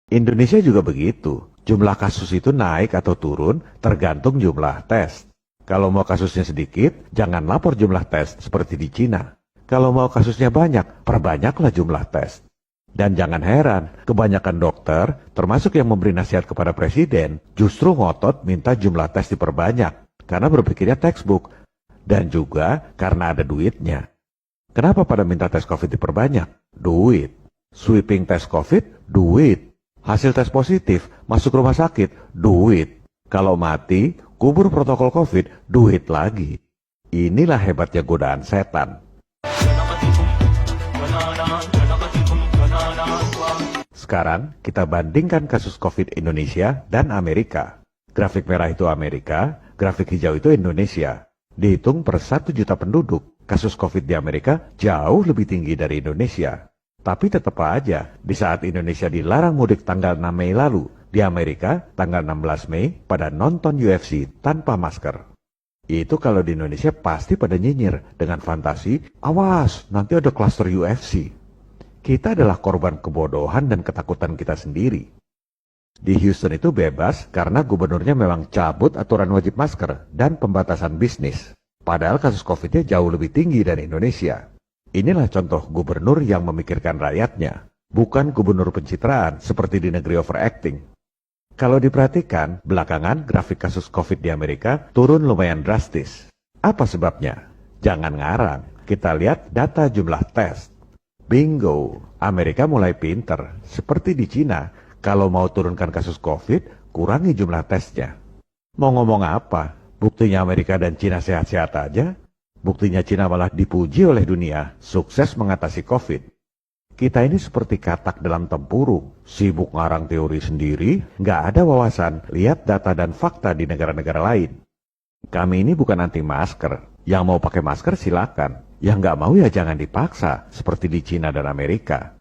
Indonesia juga begitu. Jumlah kasus itu naik atau turun tergantung jumlah tes. Kalau mau kasusnya sedikit, jangan lapor jumlah tes seperti di Cina. Kalau mau kasusnya banyak, perbanyaklah jumlah tes. Dan jangan heran, kebanyakan dokter, termasuk yang memberi nasihat kepada presiden, justru ngotot minta jumlah tes diperbanyak, karena berpikirnya textbook, dan juga karena ada duitnya. Kenapa pada minta tes COVID diperbanyak? Duit. Sweeping tes COVID? Duit. Hasil tes positif, masuk rumah sakit? Duit. Kalau mati, kubur protokol COVID? Duit lagi. Inilah hebatnya godaan setan. Sekarang kita bandingkan kasus COVID Indonesia dan Amerika. Grafik merah itu Amerika, grafik hijau itu Indonesia. Dihitung per 1 juta penduduk, kasus COVID di Amerika jauh lebih tinggi dari Indonesia. Tapi tetap aja, di saat Indonesia dilarang mudik tanggal 6 Mei lalu, di Amerika tanggal 16 Mei pada nonton UFC tanpa masker. Itu kalau di Indonesia pasti pada nyinyir dengan fantasi, awas nanti ada klaster UFC. Kita adalah korban kebodohan dan ketakutan kita sendiri. Di Houston itu bebas karena gubernurnya memang cabut aturan wajib masker dan pembatasan bisnis. Padahal kasus COVID-nya jauh lebih tinggi dari Indonesia. Inilah contoh gubernur yang memikirkan rakyatnya, bukan gubernur pencitraan seperti di negeri overacting. Kalau diperhatikan, belakangan grafik kasus COVID di Amerika turun lumayan drastis. Apa sebabnya? Jangan ngarang, kita lihat data jumlah tes. Bingo, Amerika mulai pinter. Seperti di Cina, kalau mau turunkan kasus COVID, kurangi jumlah tesnya. Mau ngomong apa? Buktinya Amerika dan Cina sehat-sehat aja. Buktinya Cina malah dipuji oleh dunia, sukses mengatasi COVID. Kita ini seperti katak dalam tempurung, sibuk ngarang teori sendiri, nggak ada wawasan, lihat data dan fakta di negara-negara lain. Kami ini bukan anti masker, yang mau pakai masker silakan. Yang nggak mau ya jangan dipaksa, seperti di Cina dan Amerika.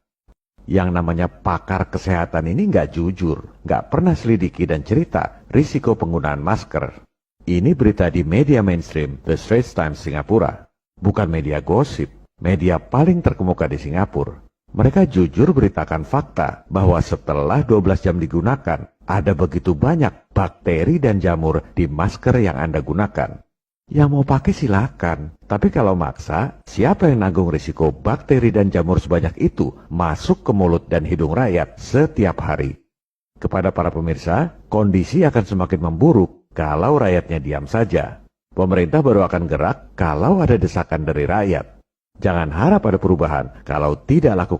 Yang namanya pakar kesehatan ini nggak jujur, nggak pernah selidiki dan cerita risiko penggunaan masker. Ini berita di media mainstream, The Straits Times Singapura. Bukan media gosip, media paling terkemuka di Singapura. Mereka jujur beritakan fakta bahwa setelah 12 jam digunakan, ada begitu banyak bakteri dan jamur di masker yang Anda gunakan. Yang mau pakai silakan, tapi kalau maksa, siapa yang nanggung risiko bakteri dan jamur sebanyak itu masuk ke mulut dan hidung rakyat setiap hari? Kepada para pemirsa, kondisi akan semakin memburuk kalau rakyatnya diam saja. Pemerintah baru akan gerak kalau ada desakan dari rakyat. Jangan harap ada perubahan kalau tidak lakukan